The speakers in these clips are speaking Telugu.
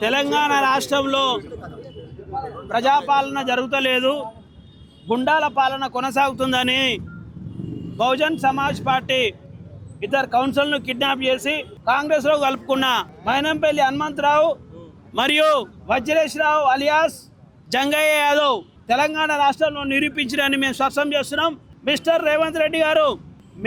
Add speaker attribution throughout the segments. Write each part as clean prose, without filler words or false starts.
Speaker 1: తెలంగాణ రాష్ట్రంలో ప్రజాపాలన జరుగుతలేదు, గుండాల పాలన కొనసాగుతుందని బహుజన్ సమాజ్ పార్టీ ఇద్దరు కౌన్సిల్ను కిడ్నాప్ చేసి కాంగ్రెస్లో కలుపుకున్న మైనంపల్లి హనుమంతరావు మరియు వజ్రేశ్వరరావు అలియాస్ జంగయ్య యాదవ్ తెలంగాణ రాష్ట్రంలో నిరూపించడాన్ని మేము స్పష్టం చేస్తున్నాం. మిస్టర్ రేవంత్ రెడ్డి గారు,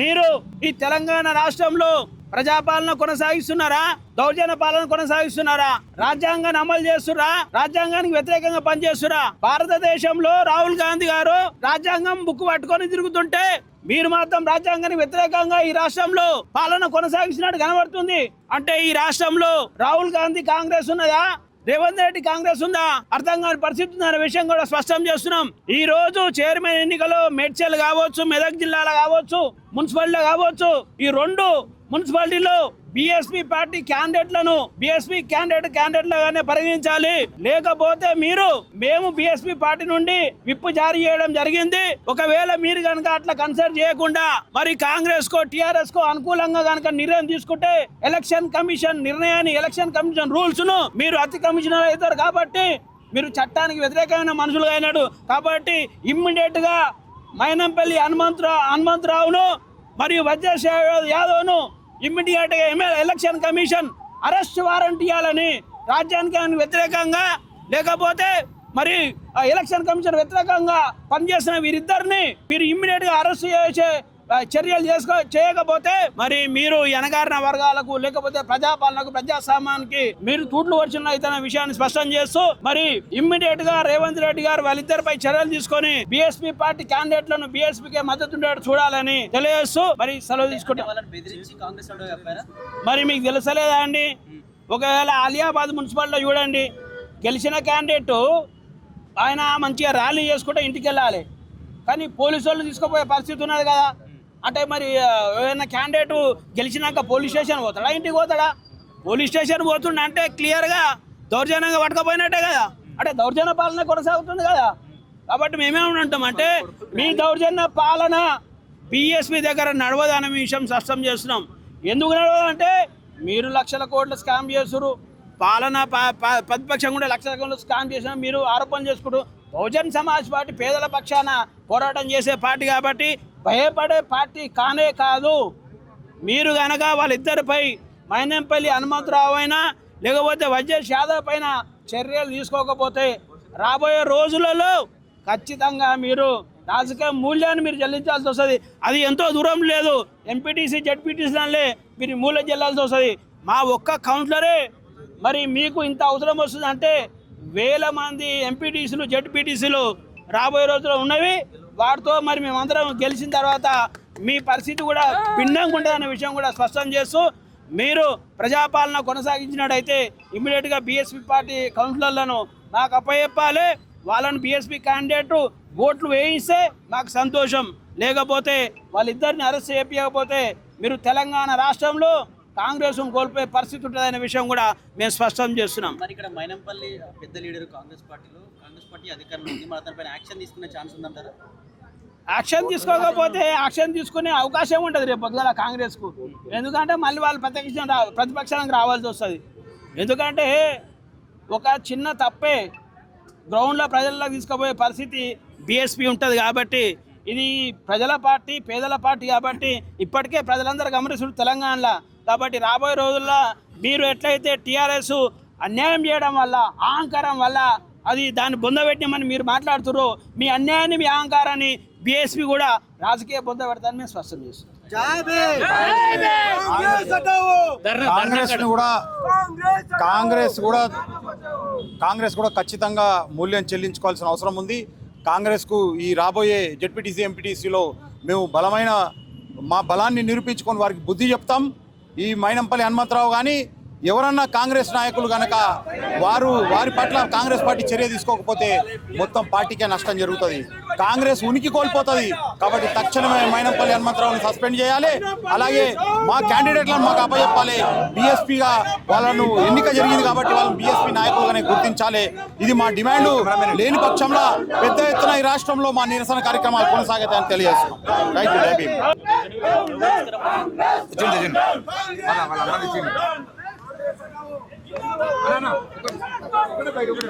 Speaker 1: మీరు ఈ తెలంగాణ రాష్ట్రంలో ప్రజాపాలన కొనసాగిస్తున్నారా, దౌర్జన్య పాలన కొనసాగిస్తున్నారా, రాజ్యాంగాన్ని అమలు చేస్తున్నారా, రాజ్యాంగానికి వ్యతిరేకంగా పనిచేస్తున్నారా? భారతదేశంలో రాహుల్ గాంధీ గారు రాజ్యాంగం బుక్ పట్టుకొని తిరుగుతుంటే మీరు మాత్రం రాజ్యాంగానికి వ్యతిరేకంగా ఈ రాష్ట్రంలో పాలన కొనసాగిస్తున్నట్టు కనబడుతుంది. అంటే ఈ రాష్ట్రంలో రాహుల్ గాంధీ కాంగ్రెస్ ఉన్నదా, రేవంత్ రెడ్డి కాంగ్రెస్ ఉందా అర్థం కాని పరిస్థితి ఉందనే విషయం కూడా స్పష్టం చేస్తున్నాం. ఈ రోజు చైర్మన్ ఎన్నికలో మేడ్చల్ కావచ్చు, మెదక్ జిల్లాలో కావచ్చు, మున్సిపాలిటీలో కావచ్చు, ఈ రెండు మున్సిపాలిటీలో బీఎస్పీ పార్టీ క్యాండిడేట్లను బీఎస్పీ క్యాండిడేట్లుగానే పరిగణించాలి. లేకపోతే మేము బీఎస్పీ పార్టీ నుండి విప్ జారీ చేయడం జరిగింది. ఒకవేళ మీరు కనుక అట్లా కన్సిడర్ చేయకుండా మరి కాంగ్రెస్ కో టిఆర్ఎస్ కో అనుకూలంగా కనుక నిర్ణయం తీసుకుంటే ఎలక్షన్ కమిషన్ రూల్స్ ను మీరు అతిక్రమించిన అవుతారు. కాబట్టి మీరు చట్టానికి వ్యతిరేకమైన మనుషులుగా అయినాడు. కాబట్టి ఇమ్మీడియట్ గా మైనంపల్లి హనుమంతరావును మరియు వజ్రేశ్వర యాదవ్ను ఇమ్మీడియట్ గా ఎలక్షన్ కమిషన్ అరెస్ట్ వారెంట్ ఇవ్వాలని, రాజ్యాంగానికి వ్యతిరేకంగా లేకపోతే మరి ఎలక్షన్ కమిషన్ వ్యతిరేకంగా పనిచేసిన వీరిద్దరిని మీరు ఇమ్మీడియట్ గా అరెస్ట్ చేసే చర్యలు చేయకపోతే మరి మీరు ఎనగారిన వర్గాలకు లేకపోతే ప్రజాపాలనకు ప్రజాస్వామ్యానికి మీరు తూట్లు వచ్చిన అయితే విషయాన్ని స్పష్టం చేస్తూ మరి ఇమ్మీడియట్ గా రేవంత్ రెడ్డి గారు వాళ్ళిద్దరిపై చర్యలు తీసుకొని బీఎస్పీ పార్టీ క్యాండిడేట్లను బీఎస్పీకి మద్దతు చూడాలని తెలియజేస్తూ మరి సెలవు తీసుకుంటాం. మరి మీకు తెలుసలేదా అండి, ఒకవేళ ఆలియాబాద్ మున్సిపాలిటీలో చూడండి, గెలిచిన క్యాండిడేట్ ఆయన మంచిగా ర్యాలీ చేసుకుంటే ఇంటికి వెళ్ళాలి, కానీ పోలీసు వాళ్ళు తీసుకుపోయే పరిస్థితి ఉన్నది కదా. అంటే మరి ఏదైనా క్యాండిడేట్ గెలిచినాక పోలీస్ స్టేషన్ పోతాడా, ఇంటికి పోతాడా? పోలీస్ స్టేషన్ పోతుండే అంటే క్లియర్గా దౌర్జన్యంగా పట్టుకపోయినట్టే కదా, అంటే దౌర్జన్య పాలన కొనసాగుతుంది కదా. కాబట్టి మేమేమంటామంటే మీ దౌర్జన్య పాలన బీఎస్పీ దగ్గర నడవదు అనే విషయం స్పష్టం చేస్తున్నాం. ఎందుకు నడవదంటే మీరు లక్షల కోట్ల స్కామ్ చేస్తున్నారు, పాలన ప్రతిపక్షం కూడా లక్షల కోట్ల స్కామ్ చేసిన మీరు ఆరోపణ చేసుకుంటూ బహుజన్ సమాజ్ పార్టీ పేదల పక్షాన పోరాటం చేసే పార్టీ కాబట్టి భయపడే పార్టీ కానే కాదు. మీరు కనుక వాళ్ళిద్దరిపై మైనంపల్లి హనుమంతరావు అయినా లేకపోతే వజ్రేష్ యాదవ్ పైన చర్యలు తీసుకోకపోతే రాబోయే రోజులలో ఖచ్చితంగా మీరు రాజకీయ మూల్యాన్ని మీరు చెల్లించాల్సి వస్తుంది. అది ఎంతో దూరం లేదు, ఎంపీటీసీ జడ్పీటీసీలే మీరు మూల్యం చెల్లాల్సి వస్తుంది. మా ఒక్క కౌన్సిలరే మరి మీకు ఇంత అవసరం వస్తుంది అంటే వేల మంది ఎంపీటీసీలు జడ్పీటీసీలు రాబోయే రోజుల్లో ఉన్నవి. వాటితో మరి మేమందరం గెలిచిన తర్వాత మీ పరిస్థితి కూడా భిన్నంగా ఉంటుందనే విషయం కూడా స్పష్టం చేస్తూ మీరు ప్రజాపాలన కొనసాగించినట్టయితే ఇమ్మీడియట్గా బీఎస్పీ పార్టీ కౌన్సిలర్లను మాకు అప్పచెప్పాలి. వాళ్ళని బీఎస్పీ క్యాండిడేట్ ఓట్లు వేయిస్తే మాకు సంతోషం, లేకపోతే వాళ్ళిద్దరిని అరెస్ట్ చేయకపోతే మీరు తెలంగాణ రాష్ట్రంలో కాంగ్రెస్ కోల్పోయే పరిస్థితి ఉంటుందనే విషయం కూడా మేము స్పష్టం చేస్తున్నాం.
Speaker 2: మరి ఇక్కడ మైనంపల్లి పెద్ద లీడర్ కాంగ్రెస్ పార్టీ అధికారంలో ఉంది, మరి అతనిపైన యాక్షన్ తీసుకునే ఛాన్స్ ఉందంటారా?
Speaker 1: యాక్షన్ తీసుకోకపోతే యాక్షన్ తీసుకునే అవకాశం ఉంటుంది రేపు పొద్దుగాల కాంగ్రెస్కు. ఎందుకంటే మళ్ళీ వాళ్ళు ప్రతిపక్షానికి రావాల్సి వస్తుంది. ఎందుకంటే ఒక చిన్న తప్పే గ్రౌండ్లో ప్రజల్లోకి తీసుకుపోయే పరిస్థితి బీఎస్పీ ఉంటుంది. కాబట్టి ఇది ప్రజల పార్టీ, పేదల పార్టీ కాబట్టి ఇప్పటికే ప్రజలందరూ గమనిస్తున్నారు తెలంగాణలో. కాబట్టి రాబోయే రోజుల్లో మీరు ఎట్లయితే టీఆర్ఎస్ అన్యాయం చేయడం వల్ల, అహంకారం వల్ల అది దాన్ని బొందబెట్టామని మీరు మాట్లాడుతున్నారు, మీ అన్యాయాన్ని మీ అహంకారాన్ని బీఎస్పీ కూడా రాజకీయ బొంద పెడతారని మేము స్పష్టం చేస్తున్నాం.
Speaker 3: కాంగ్రెస్ కూడా ఖచ్చితంగా మూల్యం చెల్లించుకోవాల్సిన అవసరం ఉంది. కాంగ్రెస్కు ఈ రాబోయే జెడ్పీటీసీ ఎంపీటీసీలో మేము బలమైన మా బలాన్ని నిరూపించుకొని వారికి బుద్ధి చెప్తాం. ఈ మైనంపల్లి హనుమంతరావు కానీ ఎవరన్నా కాంగ్రెస్ నాయకులు కనుక వారి పట్ల కాంగ్రెస్ పార్టీ చర్య తీసుకోకపోతే మొత్తం పార్టీకే నష్టం జరుగుతుంది, కాంగ్రెస్ ఉనికి కోల్పోతుంది. కాబట్టి తక్షణమే మైనంపల్లి హనుమంతరావుని సస్పెండ్ చేయాలి. అలాగే మా క్యాండిడేట్లను మాకు అప్పచెప్పాలి. బీఎస్పీగా వాళ్ళను ఎన్నిక జరిగింది కాబట్టి వాళ్ళని బీఎస్పీ నాయకులుగానే గుర్తించాలి. ఇది మా డిమాండ్. లేని పక్షంలో పెద్ద ఎత్తున ఈ రాష్ట్రంలో మా నిరసన కార్యక్రమాలు కొనసాగుతాయని తెలియజేస్తున్నాం. రైట్ జై భీమ్. No, no. బయటికి